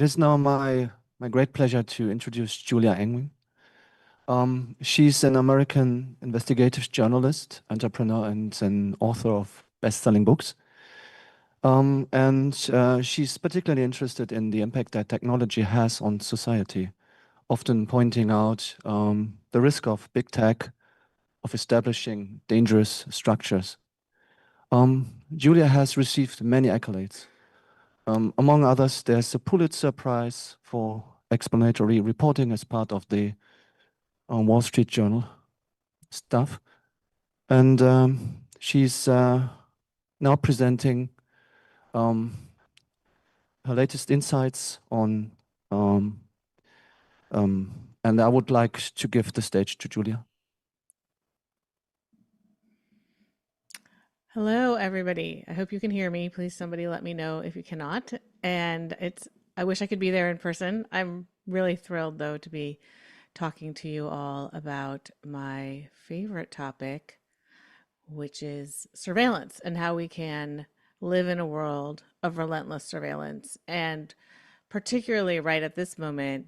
It is now my great pleasure to introduce Julia Angwin. She's an American investigative journalist, entrepreneur, and an author of best-selling books. And she's particularly interested in the impact that technology has on society, often pointing out the risk of big tech, of establishing dangerous structures. Julia has received many accolades. Among others, there's the Pulitzer Prize for explanatory reporting as part of the Wall Street Journal stuff. And she's now presenting um, her latest insights on, um, and I would like to give the stage to Julia. Hello, everybody. I hope you can hear me. Please, somebody let me know if you cannot. I wish I could be there in person. I'm really thrilled, though, to be talking to you all about my favorite topic, which is surveillance and how we can live in a world of relentless surveillance. And particularly right at this moment,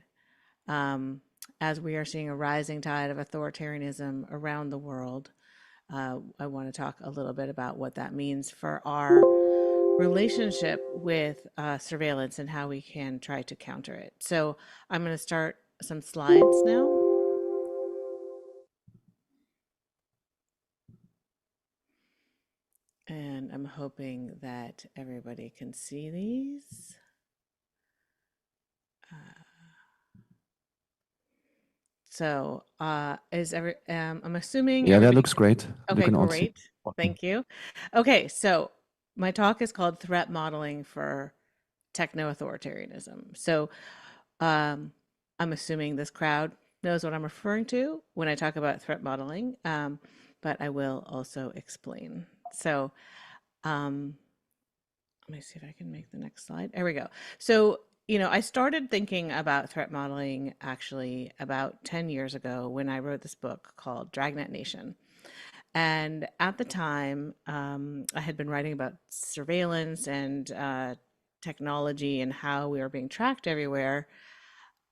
um, as we are seeing a rising tide of authoritarianism around the world. I want to talk a little bit about what that means for our relationship with surveillance and how we can try to counter it. So I'm going to start some slides now. And I'm hoping that everybody can see these. I'm assuming Yeah, that everybody looks can. great. You Okay, can all see. great. Thank you. Okay, so my talk is called Threat Modeling for Techno-Authoritarianism. So um, I'm assuming this crowd knows what I'm referring to when I talk about threat modeling, but I will also explain. So um, let me see if I can make the next slide. There we go. So, I started thinking about threat modeling actually about 10 years ago when I wrote this book called Dragnet Nation. And at the time, I had been writing about surveillance and technology and how we were being tracked everywhere.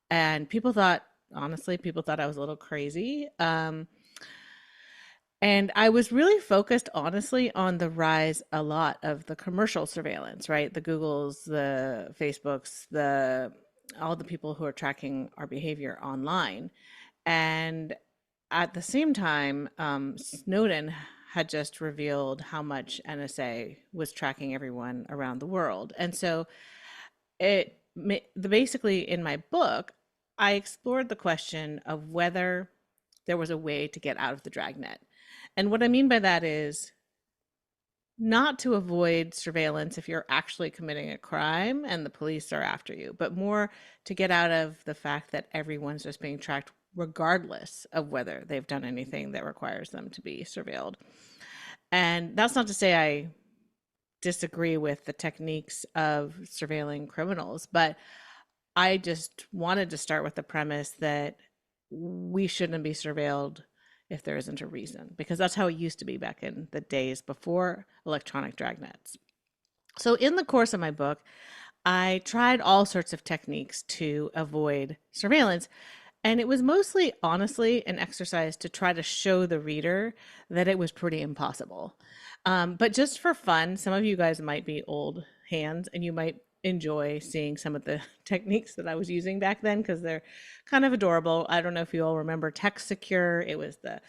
And honestly, people thought I was a little crazy. And I was really focused, honestly, on the rise a lot of the commercial surveillance, right? The Googles, the Facebooks, all the people who are tracking our behavior online. And at the same time, Snowden had just revealed how much NSA was tracking everyone around the world. And so basically in my book, I explored the question of whether there was a way to get out of the dragnet. And what I mean by that is not to avoid surveillance if you're actually committing a crime and the police are after you, but more to get out of the fact that everyone's just being tracked regardless of whether they've done anything that requires them to be surveilled. And that's not to say I disagree with the techniques of surveilling criminals, but I just wanted to start with the premise that we shouldn't be surveilled if there isn't a reason, because that's how it used to be back in the days before electronic dragnets. So, in the course of my book, I tried all sorts of techniques to avoid surveillance. And it was mostly, honestly, an exercise to try to show the reader that it was pretty impossible. But just for fun, some of you guys might be old hands and you might enjoy seeing some of the techniques that I was using back then because they're kind of adorable. I don't know if you all remember Text Secure, it was the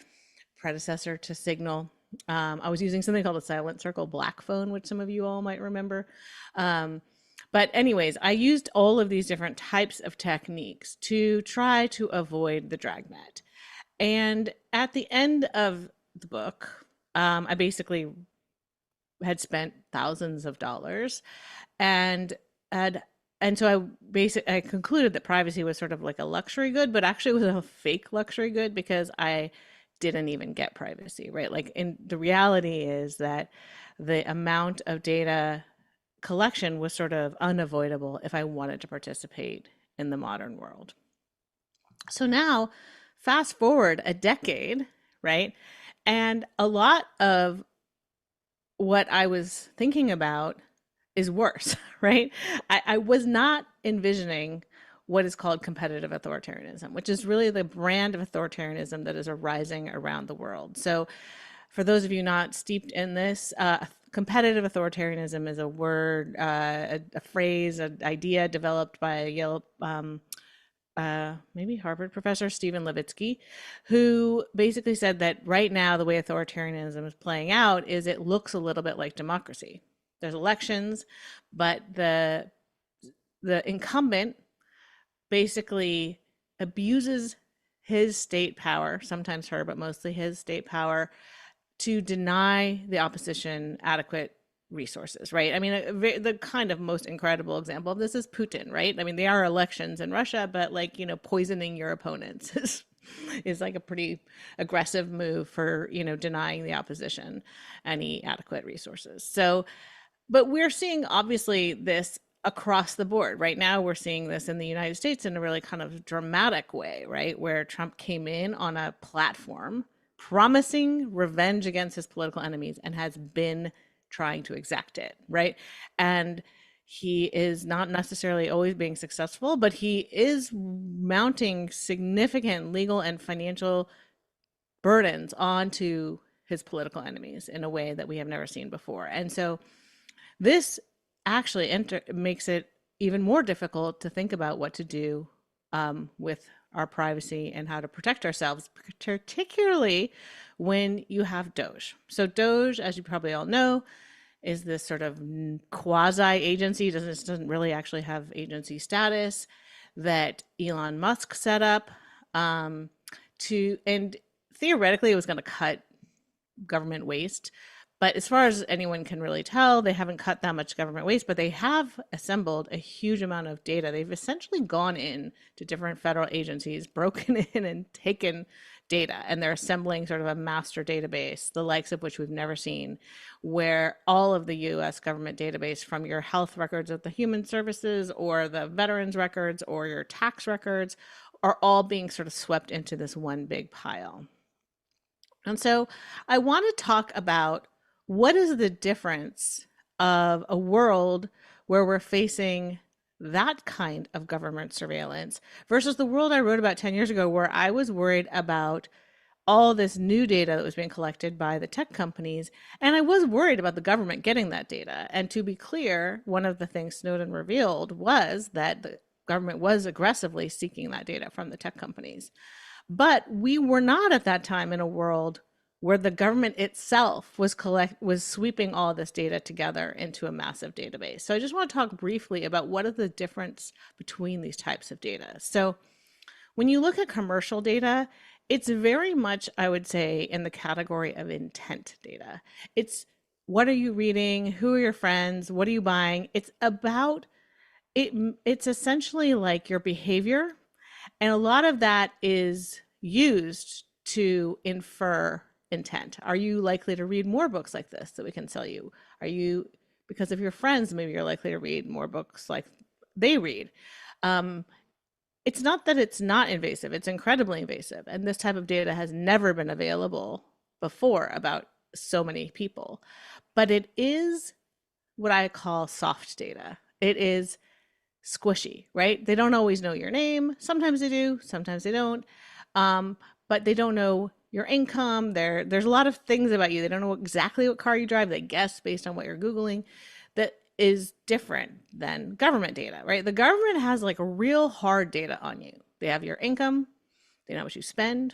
predecessor to Signal. I was using something called a silent circle black phone, which some of you all might remember. Um, but anyways, I used all of these different types of techniques to try to avoid the dragnet. And at the end of the book, I basically had spent thousands of dollars and had and so I concluded that privacy was sort of like a luxury good, but actually it was a fake luxury good because I didn't even get privacy, right? Like in the reality is that the amount of data collection was sort of unavoidable if I wanted to participate in the modern world. So now, fast forward a decade, right? And a lot of what I was thinking about is worse, right? I was not envisioning what is called competitive authoritarianism, which is really the brand of authoritarianism that is arising around the world. So, for those of you not steeped in this, competitive authoritarianism is a word, a phrase, an idea developed by a Yale, maybe Harvard professor, Stephen Levitsky, who basically said that right now the way authoritarianism is playing out is it looks a little bit like democracy. There's elections, but the incumbent basically abuses his state power, sometimes her, but mostly his state power, to deny the opposition adequate resources, right? I mean, the kind of most incredible example of this is Putin, right? I mean, there are elections in Russia, but like, poisoning your opponents is like a pretty aggressive move for, denying the opposition any adequate resources. So, but we're seeing obviously this across the board. Right now, we're seeing this in the United States in a really kind of dramatic way, right? Where Trump came in on a platform promising revenge against his political enemies and has been trying to exact it, right? And he is not necessarily always being successful, but he is mounting significant legal and financial burdens onto his political enemies in a way that we have never seen before. And so this actually makes it even more difficult to think about what to do with our privacy and how to protect ourselves, particularly when you have Doge. So Doge, as you probably all know, is this sort of quasi agency, doesn't really actually have agency status, that Elon Musk set up and theoretically it was going to cut government waste. But as far as anyone can really tell, they haven't cut that much government waste, but they have assembled a huge amount of data. They've essentially gone in to different federal agencies, broken in and taken data, and they're assembling sort of a master database, the likes of which we've never seen, where all of the US government database, from your health records at the human services or the veterans records or your tax records, are all being sort of swept into this one big pile. And so I want to talk about what is the difference of a world where we're facing that kind of government surveillance versus the world I wrote about 10 years ago, where I was worried about all this new data that was being collected by the tech companies. And I was worried about the government getting that data. And to be clear, one of the things Snowden revealed was that the government was aggressively seeking that data from the tech companies. But we were not at that time in a world where the government itself was sweeping all of this data together into a massive database. So I just want to talk briefly about what is the difference between these types of data. So when you look at commercial data, it's very much, I would say, in the category of intent data. It's what are you reading? Who are your friends? What are you buying? It's about it. It's essentially like your behavior, and a lot of that is used to infer intent. Are you likely to read more books like this that we can sell you? Are you, because of your friends, maybe you're likely to read more books like they read? Um, it's not that it's not invasive, it's incredibly invasive. And this type of data has never been available before about so many people. But it is what I call soft data. It is squishy, right? They don't always know your name. Sometimes they do, sometimes they don't. But they don't know your income. There's a lot of things about you. They don't know exactly what car you drive. They guess based on what you're Googling. That is different than government data, right? The government has like real hard data on you. They have your income. They know what you spend.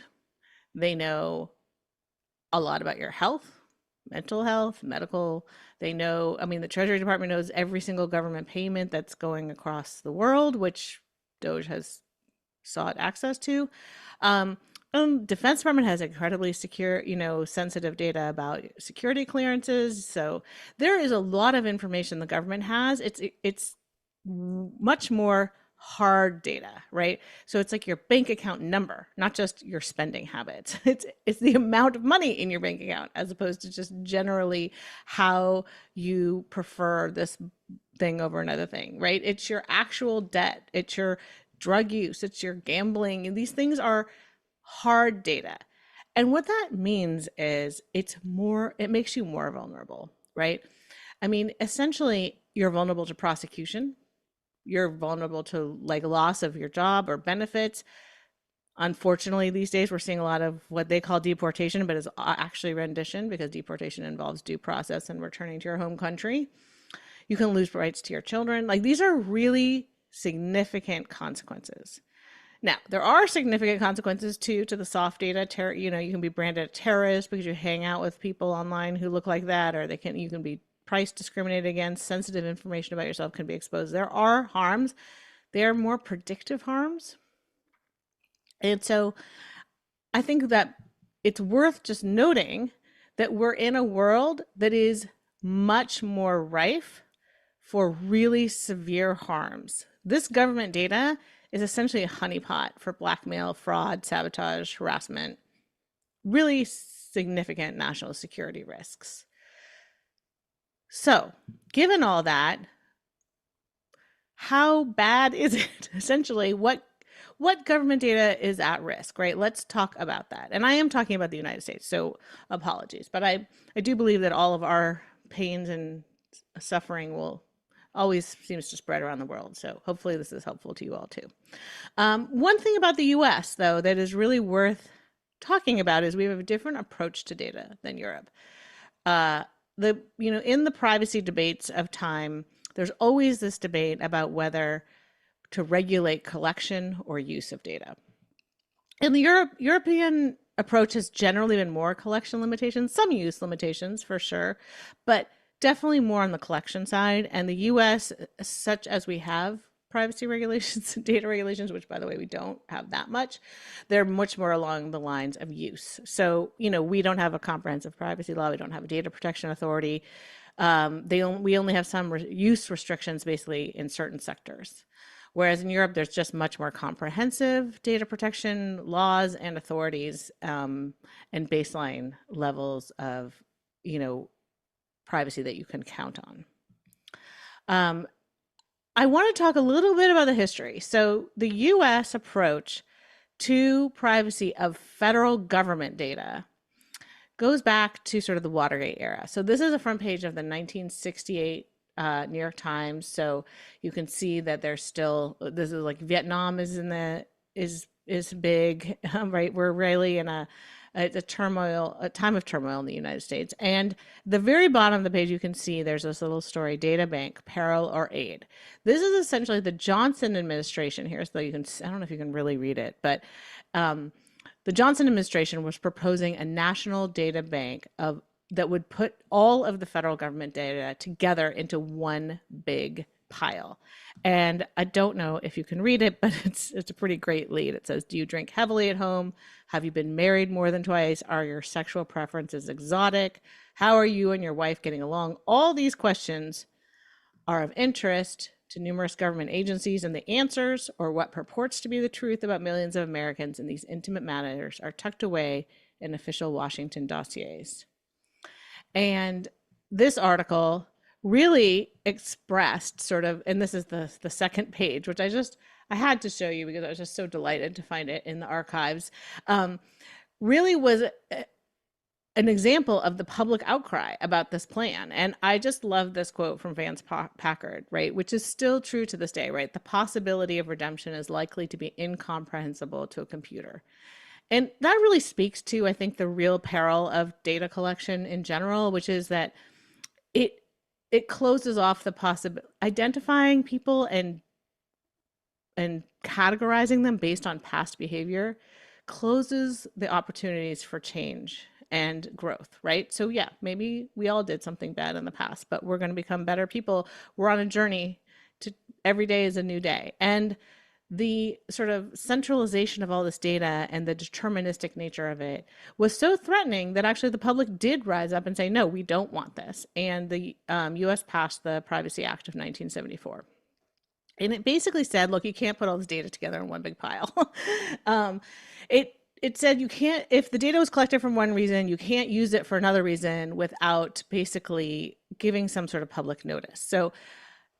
They know a lot about your health, mental health, medical. They know, I mean, the Treasury Department knows every single government payment that's going across the world, which Doge has sought access to. Defense Department has incredibly secure, sensitive data about security clearances. So there is a lot of information the government has. It's much more hard data, right? So it's like your bank account number, not just your spending habits. It's the amount of money in your bank account as opposed to just generally how you prefer this thing over another thing, right? It's your actual debt, it's your drug use, it's your gambling. These things are hard data. And what that means is it makes you more vulnerable, right? I mean, essentially, you're vulnerable to prosecution. You're vulnerable to like loss of your job or benefits. Unfortunately, these days we're seeing a lot of what they call deportation, but is actually rendition, because deportation involves due process and returning to your home country. You can lose rights to your children. Like, these are really significant consequences. Now, there are significant consequences too to the soft data. You can be branded a terrorist because you hang out with people online who look like that, or you can be price discriminated against. Sensitive information about yourself can be exposed. There are harms. They are more predictive harms. And so I think that it's worth just noting that we're in a world that is much more rife for really severe harms. This government data is essentially a honeypot for blackmail, fraud, sabotage, harassment, really significant national security risks. So, given all that, how bad is it? Essentially, what government data is at risk, right? Let's talk about that. And I am talking about the United States, so apologies. But I do believe that all of our pains and suffering will always seems to spread around the world. So hopefully this is helpful to you all too. One thing about the US, though, that is really worth talking about is we have a different approach to data than Europe. In the privacy debates of time, there's always this debate about whether to regulate collection or use of data. And the European approach has generally been more collection limitations, some use limitations for sure, but definitely more on the collection side. And the US, such as we have privacy regulations and data regulations, which by the way, we don't have that much, they're much more along the lines of use. So, we don't have a comprehensive privacy law. We don't have a data protection authority. We only have some use restrictions basically in certain sectors. Whereas in Europe, there's just much more comprehensive data protection laws and authorities, and baseline levels of, privacy that you can count on. I want to talk a little bit about the history. So the US approach to privacy of federal government data goes back to sort of the Watergate era. So this is a front page of the 1968 New York Times. So you can see that there's still, this is like Vietnam is big, right? We're really in a time of turmoil in the United States. And the very bottom of the page, you can see there's this little story, data bank, peril or aid. This is essentially the Johnson administration here. So I don't know if you can really read it, but the Johnson administration was proposing a national data bank that would put all of the federal government data together into one big pile. And I don't know if you can read it, but it's a pretty great lead. It says, do you drink heavily at home? Have you been married more than twice? Are your sexual preferences exotic? How are you and your wife getting along? All these questions are of interest to numerous government agencies, and the answers, or what purports to be the truth about millions of Americans in these intimate matters, are tucked away in official Washington dossiers. And this article really expressed sort of, and this is the second page, which I had to show you because I was just so delighted to find it in the archives, really was an example of the public outcry about this plan. And I just love this quote from Vance Packard, right, which is still true to this day, right? The possibility of redemption is likely to be incomprehensible to a computer. And that really speaks to, I think, the real peril of data collection in general, which is that it closes off the possibility, identifying people and categorizing them based on past behavior closes the opportunities for change and growth, right? So yeah, maybe we all did something bad in the past, but we're going to become better people. We're on a journey to every day is a new day. And the sort of centralization of all this data and the deterministic nature of it was so threatening that actually the public did rise up and say, no, we don't want this. And the US passed the Privacy Act of 1974. And it basically said, look, you can't put all this data together in one big pile. It said you can't, if the data was collected from one reason, you can't use it for another reason without basically giving some sort of public notice. So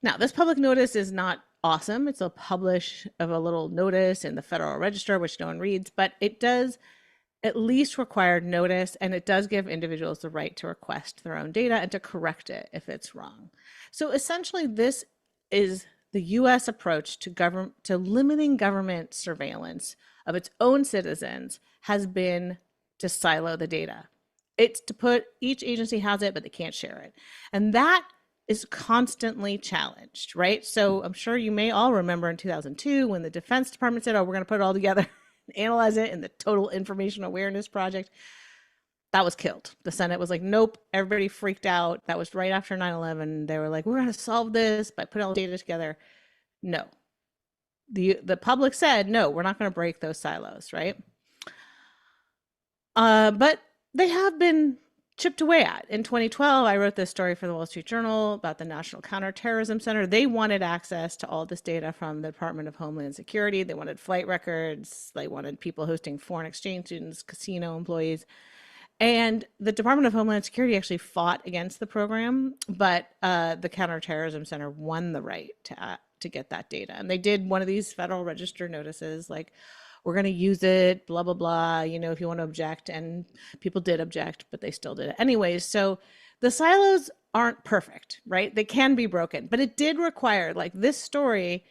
now this public notice is not awesome. It's a publish of a little notice in the Federal Register, which no one reads, but it does at least required notice, and it does give individuals the right to request their own data and to correct it if it's wrong. So essentially, this is the US approach to limiting government surveillance of its own citizens has been to silo the data. It's to put each agency has it, but they can't share it. And that is constantly challenged, right? So I'm sure you may all remember in 2002 when the Defense Department said, oh, we're going to put it all together and analyze it in the Total Information Awareness Project. That was killed. The Senate was like, nope, everybody freaked out. That was right after 9/11. They were like, we're going to solve this by putting all the data together. No. The public said, no, we're not going to break those silos, right? But they have been chipped away at. In 2012, I wrote this story for the Wall Street Journal about the National Counterterrorism Center. They wanted access to all this data from the Department of Homeland Security. They wanted flight records. They wanted people hosting foreign exchange students, casino employees. And the Department of Homeland Security actually fought against the program, but the Counterterrorism Center won the right to get that data. And they did one of these Federal Register notices like, we're going to use it, blah, blah, blah, you know, if you want to object. And people did object, but they still did it anyways. So the silos aren't perfect, right? They can be broken, but it did require, like this story,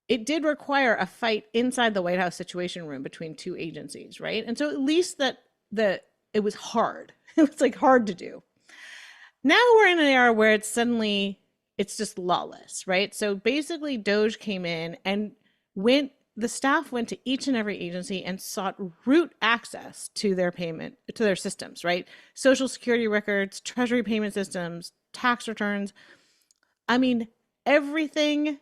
it did require a fight inside the White House Situation Room between two agencies, right? And so at least it was hard. It was like hard to do. Now we're in an era where it's just lawless, right? So basically DOJ came in and the staff went to each and every agency and sought root access to their systems, right? Social Security records, Treasury payment systems, tax returns. I mean, everything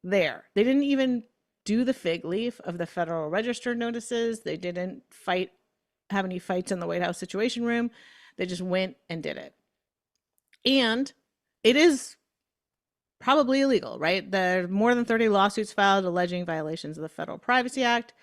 there. They didn't even do the fig leaf of the Federal Register notices. They didn't have any fights in the White House Situation Room. They just went and did it. And it is probably illegal, right? There are more than 30 lawsuits filed alleging violations of the Federal Privacy Act,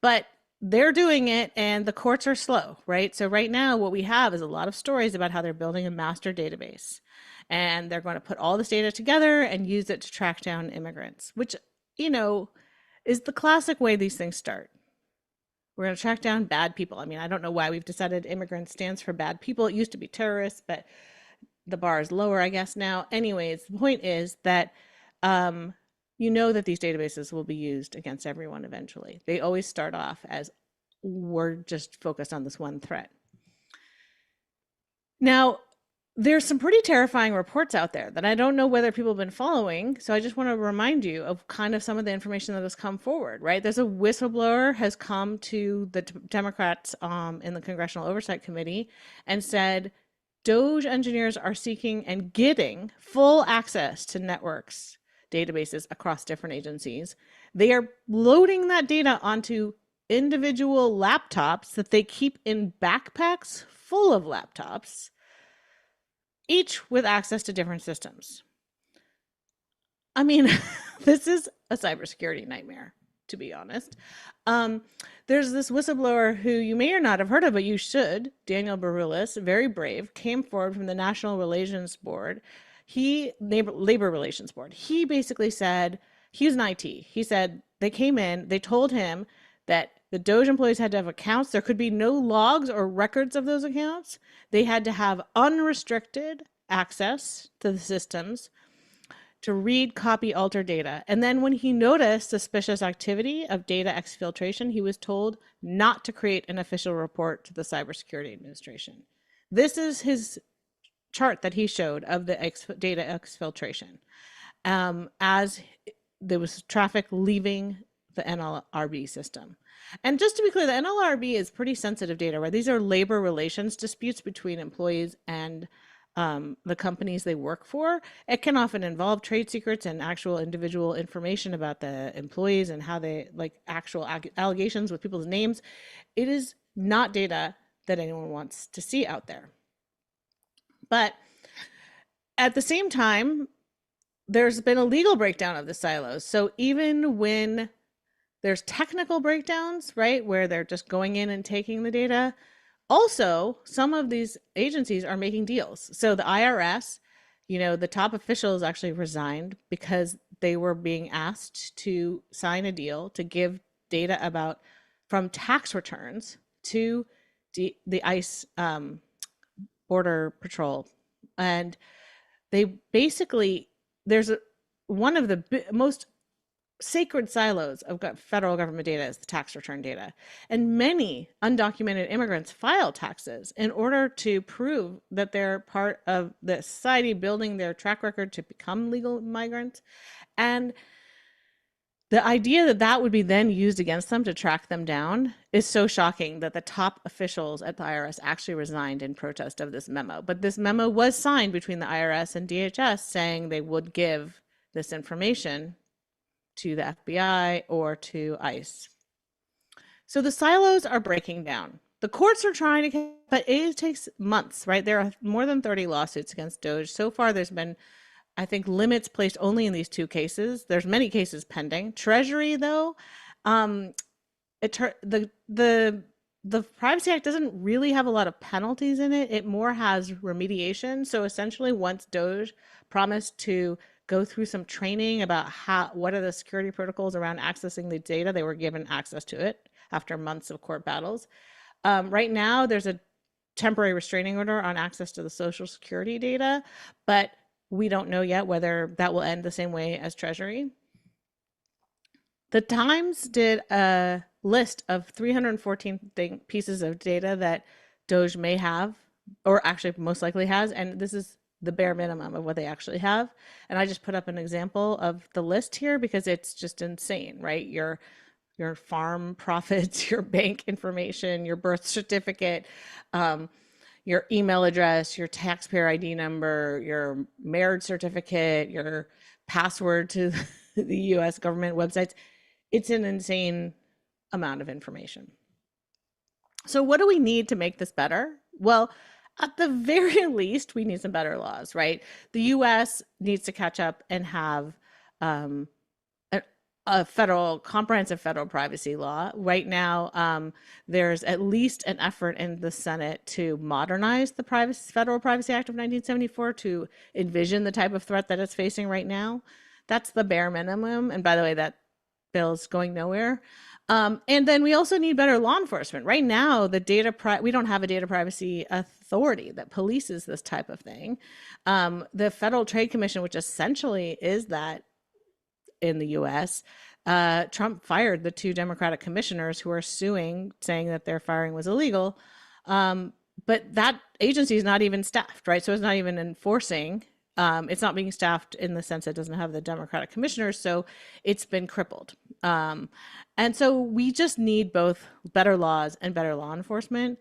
but they're doing it and the courts are slow, right? So right now what we have is a lot of stories about how they're building a master database and they're going to put all this data together and use it to track down immigrants, which, you know, is the classic way these things start. We're going to track down bad people. I mean, I don't know why we've decided immigrant stands for bad people. It used to be terrorists, but the bar is lower, I guess, now. Anyways, the point is that you know that these databases will be used against everyone eventually. They always start off as we're just focused on this one threat. Now, there's some pretty terrifying reports out there that I don't know whether people have been following. So I just want to remind you of kind of some of the information that has come forward, right? There's a whistleblower has come to the Democrats in the Congressional Oversight Committee and said, DOJ engineers are seeking and getting full access to networks, databases across different agencies. They are loading that data onto individual laptops that they keep in backpacks full of laptops, each with access to different systems. I mean, this is a cybersecurity nightmare, to be honest. There's this whistleblower who you may or not have heard of, but you should, Daniel Barulis, very brave, came forward from the National Relations Board, Labor Relations Board. He basically said, he was in IT. He said they came in, they told him that the DOJ employees had to have accounts. There could be no logs or records of those accounts. They had to have unrestricted access to the systems to read, copy, alter data. And then when he noticed suspicious activity of data exfiltration, he was told not to create an official report to the Cybersecurity Administration. This is his chart that he showed of the data exfiltration as there was traffic leaving the NLRB system. And just to be clear, the NLRB is pretty sensitive data, right? These are labor relations disputes between employees and the companies they work for. It can often involve trade secrets and actual individual information about the employees and how they, like actual allegations with people's names. It is not data that anyone wants to see out there. But at the same time, there's been a legal breakdown of the silos. So even when there's technical breakdowns, right, where they're just going in and taking the data, also, some of these agencies are making deals. So the IRS, you know, the top officials actually resigned because they were being asked to sign a deal to give data from tax returns to the ICE border patrol. And they basically, there's one of the most sacred silos of federal government data is the tax return data. And many undocumented immigrants file taxes in order to prove that they're part of the society, building their track record to become legal migrants. And the idea that that would be then used against them to track them down is so shocking that the top officials at the IRS actually resigned in protest of this memo. But this memo was signed between the IRS and DHS saying they would give this information to the FBI or to ICE. So the silos are breaking down. The courts are trying to, but it takes months, right? There are more than 30 lawsuits against Doge. So far, there's been, I think, limits placed only in these two cases. There's many cases pending. Treasury, though, the Privacy Act doesn't really have a lot of penalties in it. It more has remediation. So essentially, once Doge promised to go through some training about what are the security protocols around accessing the data, they were given access to it after months of court battles. Right now, there's a temporary restraining order on access to the Social Security data, but we don't know yet whether that will end the same way as Treasury. The Times did a list of 314 pieces of data that Doge may have, or actually most likely has, and this is the bare minimum of what they actually have. And I just put up an example of the list here because it's just insane, right? Your farm profits, your bank information, your birth certificate, your email address, your taxpayer ID number, your marriage certificate, your password to the US government websites. It's an insane amount of information. So what do we need to make this better? Well, at the very least, we need some better laws, right? The US needs to catch up and have a comprehensive federal privacy law. Right now, there's at least an effort in the Senate to modernize the Federal Privacy Act of 1974 to envision the type of threat that it's facing right now. That's the bare minimum. And by the way, that bill's going nowhere. And then we also need better law enforcement. Right now, we don't have a data privacy authority that polices this type of thing. The Federal Trade Commission, which essentially is that in the US, Trump fired the two Democratic commissioners who are suing, saying that their firing was illegal. But that agency is not even staffed, right? So it's not even enforcing. It's not being staffed in the sense it doesn't have the Democratic commissioners, so it's been crippled. And so we just need both better laws and better law enforcement.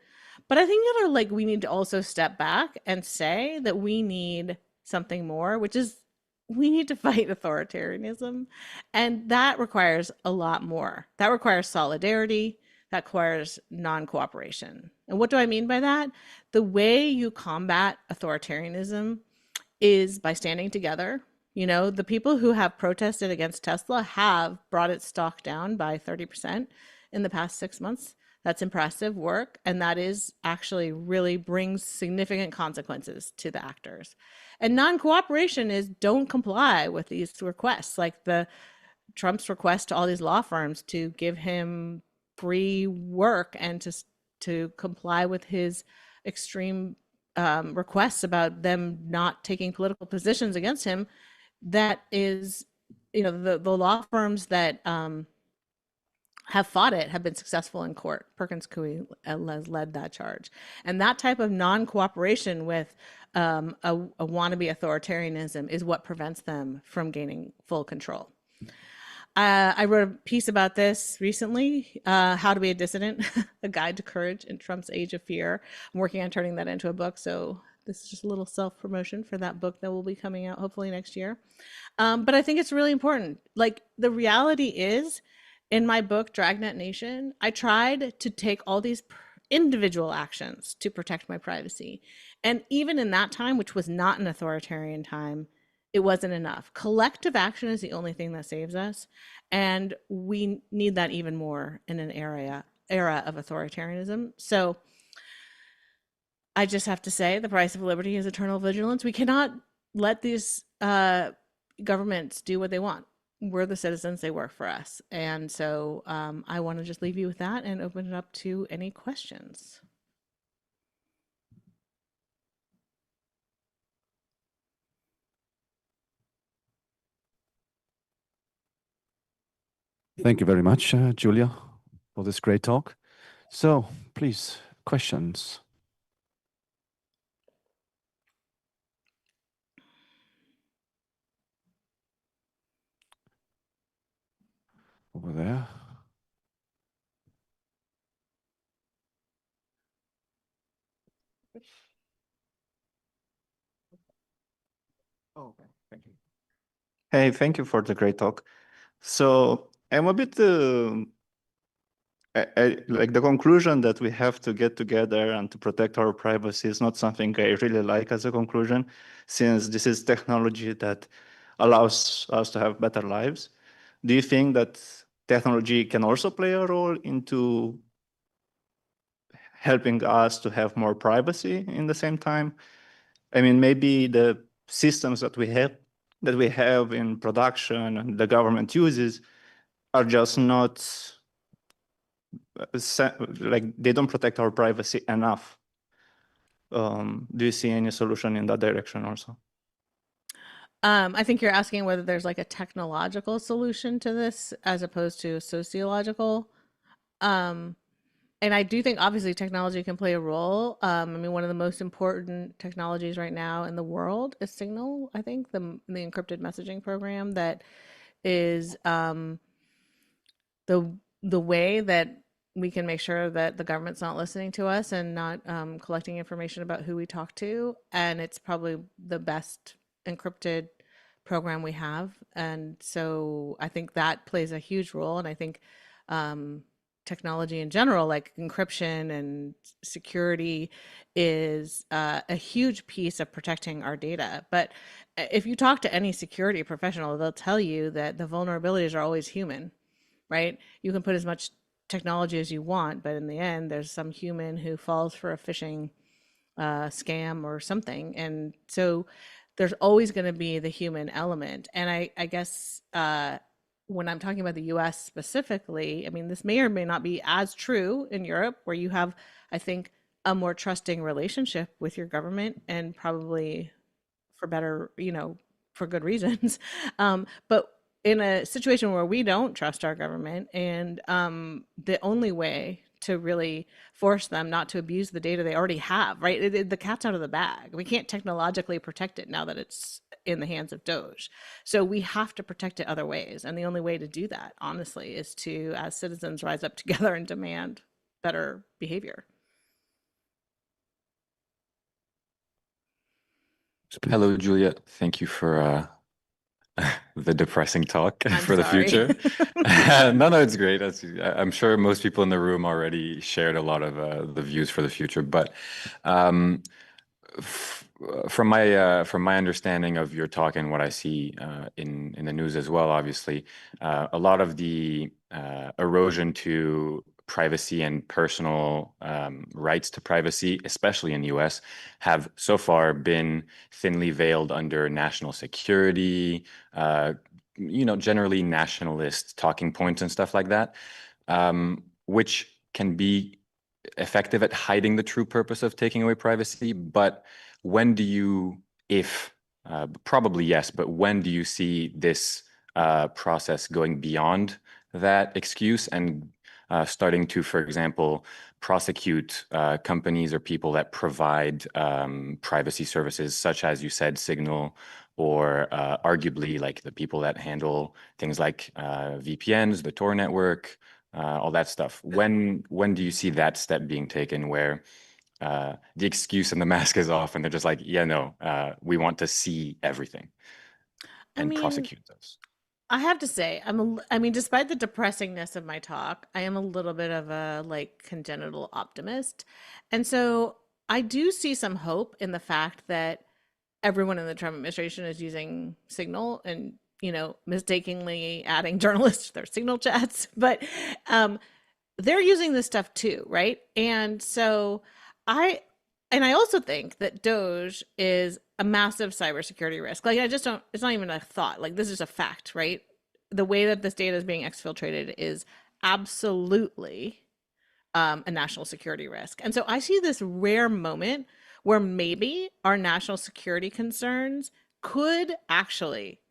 But I think that we need to also step back and say that we need something more, which is we need to fight authoritarianism. And that requires a lot more. That requires solidarity. That requires non-cooperation. And what do I mean by that? The way you combat authoritarianism is by standing together. You know, the people who have protested against Tesla have brought its stock down by 30% in the past 6 months. That's impressive work. And that is actually really brings significant consequences to the actors. And non-cooperation is don't comply with these requests, like Trump's request to all these law firms to give him free work and to comply with his extreme requests about them not taking political positions against him. That is, you know, the law firms that have fought it have been successful in court. Perkins Coie has led that charge. And that type of non-cooperation with a wannabe authoritarianism is what prevents them from gaining full control. I wrote a piece about this recently, How to Be a Dissident, A Guide to Courage in Trump's Age of Fear. I'm working on turning that into a book, so this is just a little self-promotion for that book that will be coming out hopefully next year. But I think it's really important. Like, the reality is, in my book, Dragnet Nation, I tried to take all these individual actions to protect my privacy. And even in that time, which was not an authoritarian time, it wasn't enough. Collective action is the only thing that saves us. And we need that even more in an era of authoritarianism. So I just have to say the price of liberty is eternal vigilance. We cannot let these governments do what they want. we're the citizens, they work for us. And so I want to just leave you with that and open it up to any questions. Thank you very much, Julia, for this great talk. So, please, questions over there. Oh, okay. Thank you. Hey, thank you for the great talk. So I'm a bit like the conclusion that we have to get together and to protect our privacy is not something I really like as a conclusion, since this is technology that allows us to have better lives. Do you think that technology can also play a role into helping us to have more privacy in the same time? I mean, maybe the systems that we have in production and the government uses are just not like they don't protect our privacy enough. Do you see any solution in that direction also? I think you're asking whether there's like a technological solution to this as opposed to a sociological. Um, and I do think obviously technology can play a role. I mean, one of the most important technologies right now in the world is Signal. I think the encrypted messaging program that is the the way that we can make sure that the government's not listening to us and not collecting information about who we talk to. And it's probably the best encrypted program we have. And so I think that plays a huge role. And I think technology in general, like encryption and security, is a huge piece of protecting our data. But if you talk to any security professional, they'll tell you that the vulnerabilities are always human, right? You can put as much technology as you want, but in the end, there's some human who falls for a phishing scam or something. And so there's always going to be the human element. And I guess when I'm talking about the US specifically, I mean, this may or may not be as true in Europe, where you have, I think, a more trusting relationship with your government and probably for better, for good reasons. But in a situation where we don't trust our government, and the only way to really force them not to abuse the data they already have, right? The cat's out of the bag. We can't technologically protect it now that it's in the hands of Doge. So we have to protect it other ways. And the only way to do that, honestly, is to, as citizens, rise up together and demand better behavior. Hello, Julia. Thank you for the depressing talk I'm for the sorry. future. No, it's great. I'm sure most people in the room already shared a lot of the views for the future. But um, from my understanding of your talk and what I see in the news as well, obviously, a lot of the erosion to privacy and personal rights to privacy, especially in the US, have so far been thinly veiled under national security, generally nationalist talking points and stuff like that, which can be effective at hiding the true purpose of taking away privacy. But when do you, if probably yes, but when do you see this process going beyond that excuse and starting to, for example, prosecute companies or people that provide privacy services, such as you said, Signal, or arguably like the people that handle things like VPNs, the Tor network, all that stuff. When do you see that step being taken where the excuse and the mask is off and they're just like, yeah, no, we want to see everything I and mean, prosecute those? I have to say, I mean, despite the depressingness of my talk, I am a little bit of a like congenital optimist. And so I do see some hope in the fact that everyone in the Trump administration is using Signal and, mistakenly adding journalists to their Signal chats. But um, they're using this stuff too, right? And so I I also think that Doge is a massive cybersecurity risk. Like I just don't, it's not even a thought. Like this is a fact, right? the way that this data is being exfiltrated is absolutely a national security risk. And so I see this rare moment where maybe our national security concerns could actually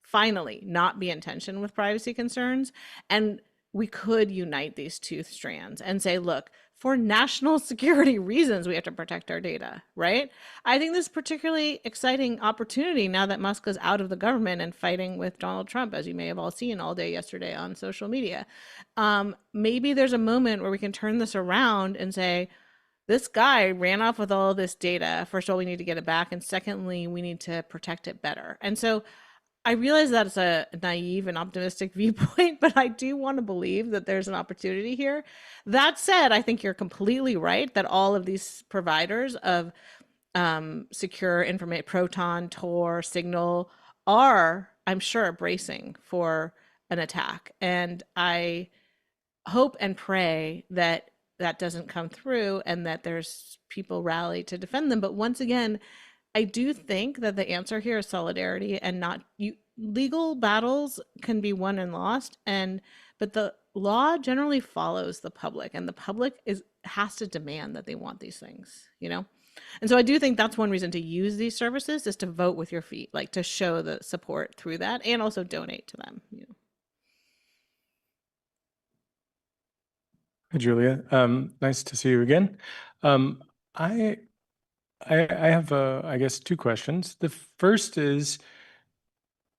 finally not be in tension with privacy concerns. And we could unite these two strands and say, look, for national security reasons, we have to protect our data, right? I think this is a particularly exciting opportunity now that Musk is out of the government and fighting with Donald Trump, as you may have all seen all day yesterday on social media. Maybe there's a moment where we can turn this around and say, this guy ran off with all this data. First of all, we need to get it back. And secondly, we need to protect it better. And so I realize that it's a naive and optimistic viewpoint, but I do want to believe that there's an opportunity here. That said, I think you're completely right that all of these providers of secure information, Proton, Tor, Signal, are, I'm sure, bracing for an attack. And I hope and pray that that doesn't come through and that there's people rally to defend them. But once again, I do think that the answer here is solidarity and not you. Legal battles can be won and lost, but the law generally follows the public, and the public has to demand that they want these things, you know? And so I do think that's one reason to use these services is to vote with your feet, like to show the support through that and also donate to them. You know? Hi, Julia. Nice to see you again. I have, I guess, two questions. The first is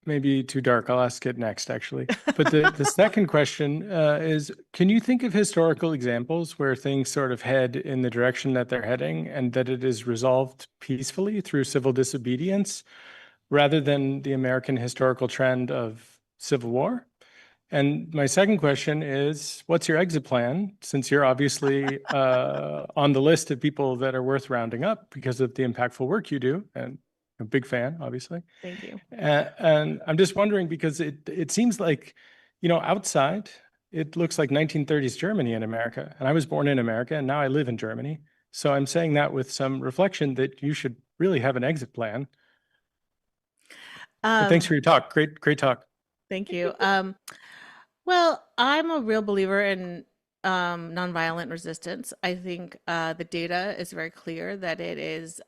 maybe too dark. I'll ask it next, actually. But the second question is, can you think of historical examples where things sort of head in the direction that they're heading and that it is resolved peacefully through civil disobedience rather than the American historical trend of civil war? And my second question is, what's your exit plan? Since you're obviously on the list of people that are worth rounding up because of the impactful work you do, and I'm a big fan, obviously. Thank you. And I'm just wondering, because it seems like, you know, outside, it looks like 1930s Germany in America. And I was born in America, and now I live in Germany. So I'm saying that with some reflection that you should really have an exit plan. But thanks for your talk. Great talk. Thank you. Well, I'm a real believer in nonviolent resistance. I think the data is very clear that it is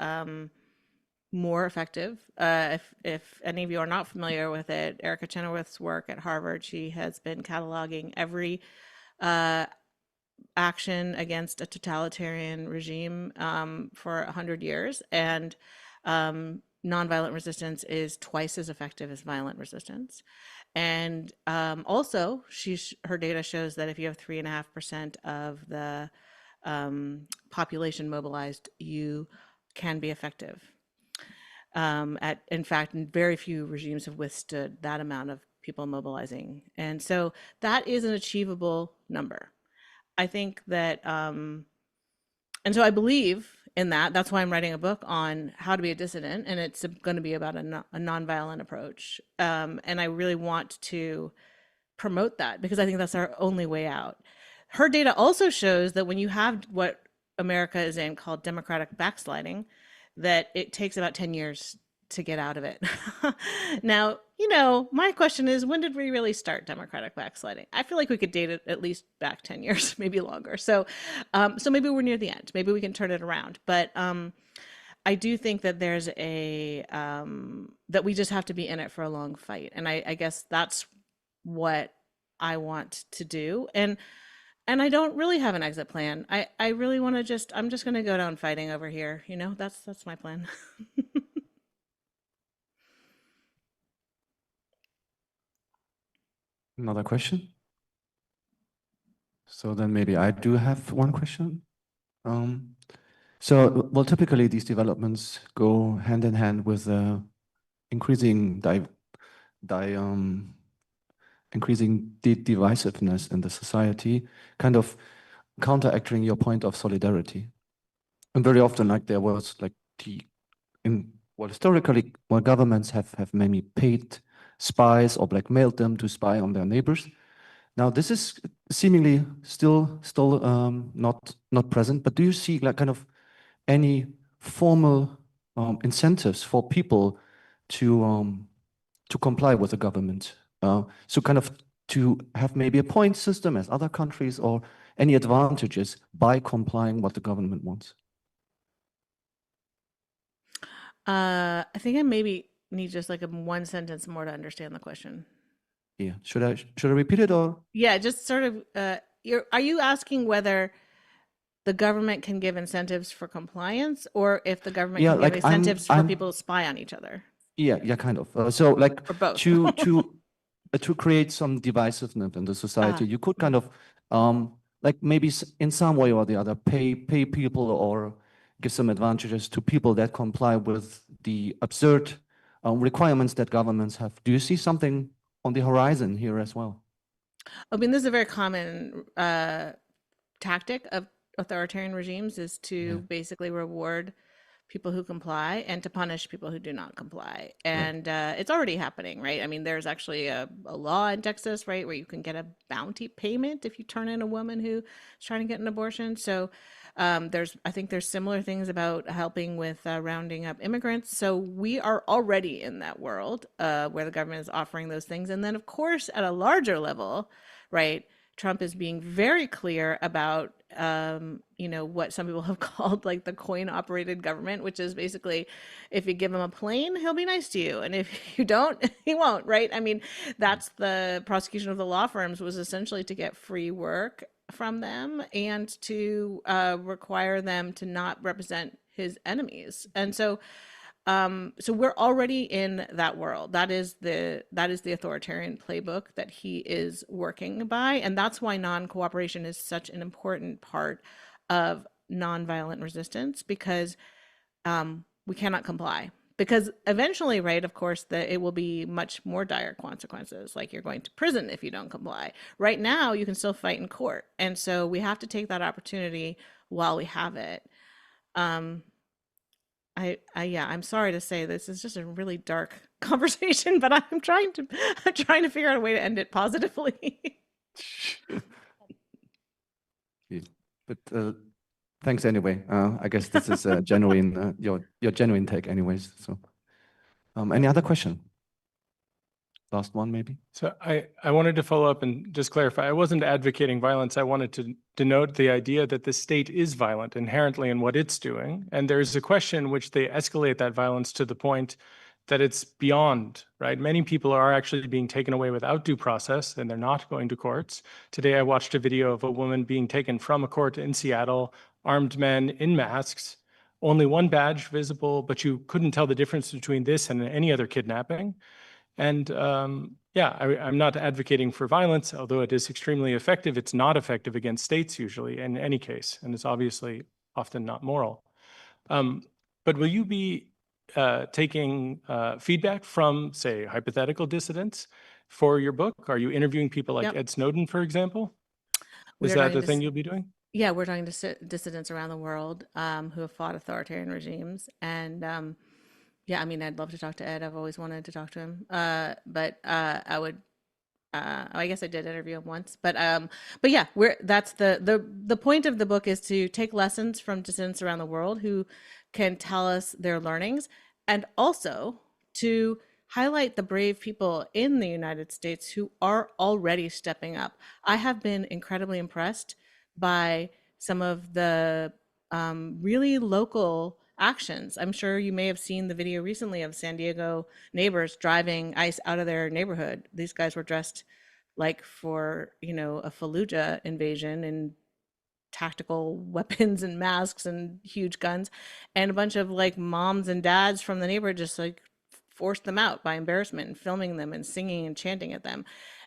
more effective. If any of you are not familiar with it, Erica Chenoweth's work at Harvard, she has been cataloging every action against a totalitarian regime for 100 years. And nonviolent resistance is twice as effective as violent resistance. And also, her data shows that if you have 3.5% of the population mobilized, you can be effective. In fact, very few regimes have withstood that amount of people mobilizing. And so that is an achievable number. I think that, and so I believe in that. That's why I'm writing a book on how to be a dissident, and it's going to be about a nonviolent approach. And I really want to promote that because I think that's our only way out. Her data also shows that when you have what America is in called democratic backsliding, that it takes about 10 years to get out of it. Now, you know, my question is, when did we really start democratic backsliding? I feel like we could date it at least back 10 years, maybe longer. So maybe we're near the end. Maybe we can turn it around. But I do think that there's that we just have to be in it for a long fight. And I guess that's what I want to do. And I don't really have an exit plan. I really want to I'm just going to go down fighting over here. You know, that's my plan. Another question? So then maybe I do have one question. Well, typically these developments go hand in hand with increasing divisiveness in the society, kind of counteracting your point of solidarity. And very often, like there was like historically, governments have maybe paid spies or blackmailed them to spy on their neighbors. Now, this is seemingly still not present. But do you see like kind of any formal incentives for people to comply with the government So kind of to have maybe a point system as other countries or any advantages by complying what the government wants. I think I maybe need just like a one sentence more to understand the question. Yeah, should I repeat it or? Yeah, just sort of. Are you asking whether the government can give incentives for compliance, or if the government Yeah, can give like incentives for people to spy on each other, Yeah, kind of. So like or both? to create some divisiveness in the society, you could kind of like maybe in some way or the other pay people or give some advantages to people that comply with the absurd requirements that governments have. Do you see something on the horizon here as well? I mean, this is a very common tactic of authoritarian regimes, is to basically reward people who comply and to punish people who do not comply. And it's already happening, right? I mean, there's actually a law in Texas, right, where you can get a bounty payment if you turn in a woman who's trying to get an abortion. So I think there's similar things about helping with rounding up immigrants. So we are already in that world where the government is offering those things. And then, of course, at a larger level, right, Trump is being very clear about, what some people have called like the coin operated government, which is basically if you give him a plane, he'll be nice to you. And if you don't, he won't, right? I mean, that's the prosecution of the law firms, was essentially to get free work from them and to require them to not represent his enemies. And so we're already in that world. That is the authoritarian playbook that he is working by, and that's why non-cooperation is such an important part of nonviolent resistance, because we cannot comply. Because eventually, right, of course, it will be much more dire consequences, like you're going to prison if you don't comply. Right now, you can still fight in court, and so we have to take that opportunity while we have it. I'm sorry to say this is just a really dark conversation, but I'm trying to figure out a way to end it positively. But thanks anyway. I guess this is a genuine your genuine take, anyways. So, any other question? Last one, maybe. So I wanted to follow up and just clarify. I wasn't advocating violence. I wanted to denote the idea that the state is violent inherently in what it's doing. And there's a question in which they escalate that violence to the point that it's beyond, right? Many people are actually being taken away without due process, and they're not going to courts. Today, I watched a video of a woman being taken from a court in Seattle, armed men in masks, only one badge visible, but you couldn't tell the difference between this and any other kidnapping. And I'm not advocating for violence, although it is extremely effective. It's not effective against states usually in any case, and it's obviously often not moral. But will you be taking feedback from, say, hypothetical dissidents for your book? Are you interviewing people like Ed Snowden, for example? Is that the thing you'll be doing? Yeah, we're talking to dissidents around the world who have fought authoritarian regimes. And yeah, I mean, I'd love to talk to Ed. I've always wanted to talk to him. But I would, I guess I did interview him once. But yeah, that's the point of the book, is to take lessons from dissidents around the world who can tell us their learnings, and also to highlight the brave people in the United States who are already stepping up. I have been incredibly impressed by some of the really local actions. I'm sure you may have seen the video recently of San Diego neighbors driving ICE out of their neighborhood. These guys were dressed like for, a Fallujah invasion in tactical weapons and masks and huge guns, and a bunch of like moms and dads from the neighborhood just like forced them out by embarrassment, and filming them and singing and chanting at them.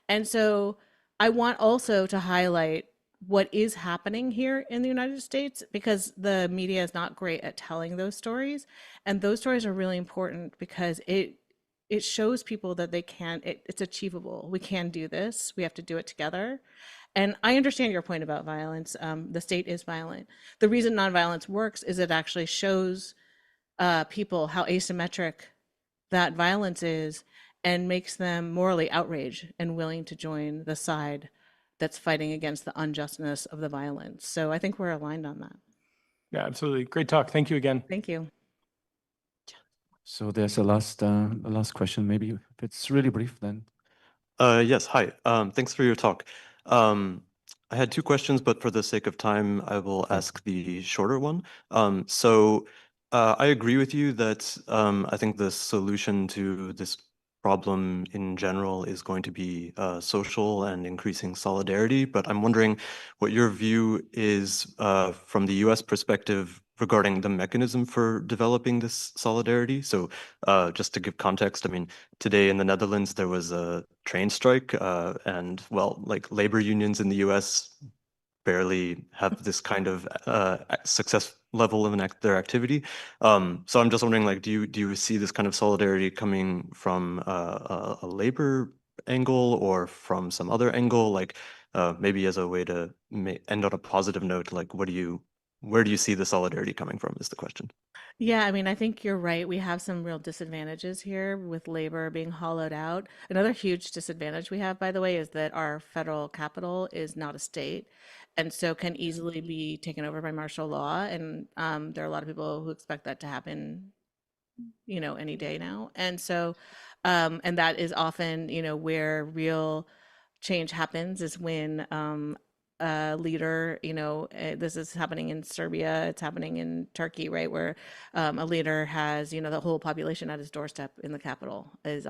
And so I want also to highlight what is happening here in the United States, because the media is not great at telling those stories, and those stories are really important because it shows people that it's achievable. We can do this. We have to do it together. And I understand your point about violence. The state is violent. The reason nonviolence works is it actually shows people how asymmetric that violence is, and makes them morally outraged and willing to join the side that's fighting against the unjustness of the violence. So I think we're aligned on that. Yeah, absolutely. Great talk. Thank you again. Thank you. So there's a last question, maybe if it's really brief then. Yes, hi. Thanks for your talk. I had two questions, but for the sake of time, I will ask the shorter one. I agree with you that I think the solution to this problem in general is going to be social and increasing solidarity. But I'm wondering what your view is from the US perspective regarding the mechanism for developing this solidarity. So just to give context, I mean, today in the Netherlands, there was a train strike, and well, like labor unions in the US barely have this kind of success level in their activity. So I'm just wondering, like, do you see this kind of solidarity coming from a labor angle or from some other angle, like maybe as a way to end on a positive note? Like, where do you see the solidarity coming from? Is the question. Yeah, I mean, I think you're right. We have some real disadvantages here with labor being hollowed out. Another huge disadvantage we have, by the way, is that our federal capital is not a state and so can easily be taken over by martial law. And there are a lot of people who expect that to happen, any day now. And so, and that is often, where real change happens is when a leader, this is happening in Serbia, it's happening in Turkey, right, where a leader has, the whole population at his doorstep in the capital is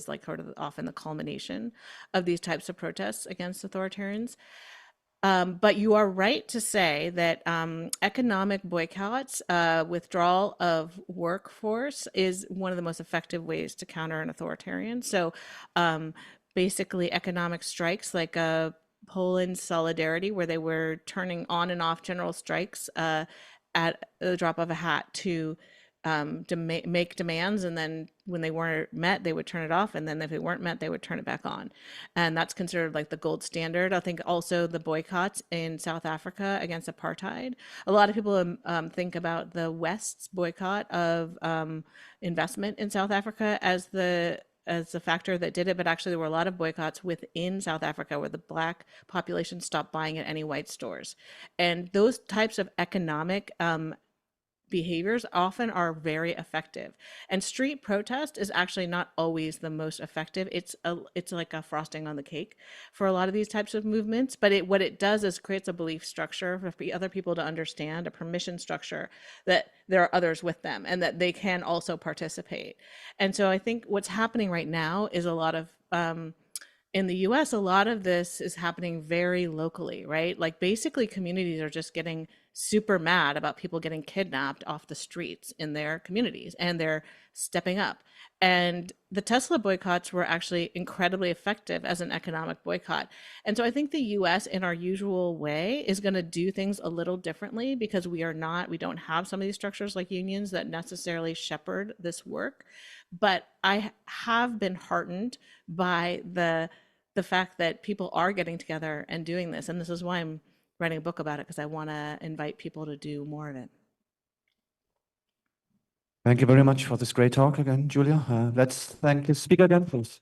like sort of often the culmination of these types of protests against authoritarians. But you are right to say that economic boycotts, withdrawal of workforce, is one of the most effective ways to counter an authoritarian. So basically, economic strikes like Poland's Solidarity, where they were turning on and off general strikes at the drop of a hat to make demands, and then when they weren't met they would turn it off, and then if it weren't met they would turn it back on, and that's considered like the gold standard. I think also the boycotts in South Africa against apartheid, a lot of people think about the West's boycott of investment in South Africa as the factor that did it, but actually there were a lot of boycotts within South Africa where the Black population stopped buying at any white stores, and those types of economic behaviors often are very effective. And street protest is actually not always the most effective. It's like a frosting on the cake for a lot of these types of movements, but what it does is creates a belief structure for other people to understand, a permission structure that there are others with them and that they can also participate. And so I think what's happening right now is a lot of in the US, a lot of this is happening very locally, right? Like basically communities are just getting super mad about people getting kidnapped off the streets in their communities, and they're stepping up. And the Tesla boycotts were actually incredibly effective as an economic boycott. And so I think the US, in our usual way, is going to do things a little differently because we don't have some of these structures like unions that necessarily shepherd this work. But I have been heartened by the fact that people are getting together and doing this. And this is why I'm writing a book about it, because I want to invite people to do more of it. Thank you very much for this great talk again, Julia. Let's thank the speaker again, please.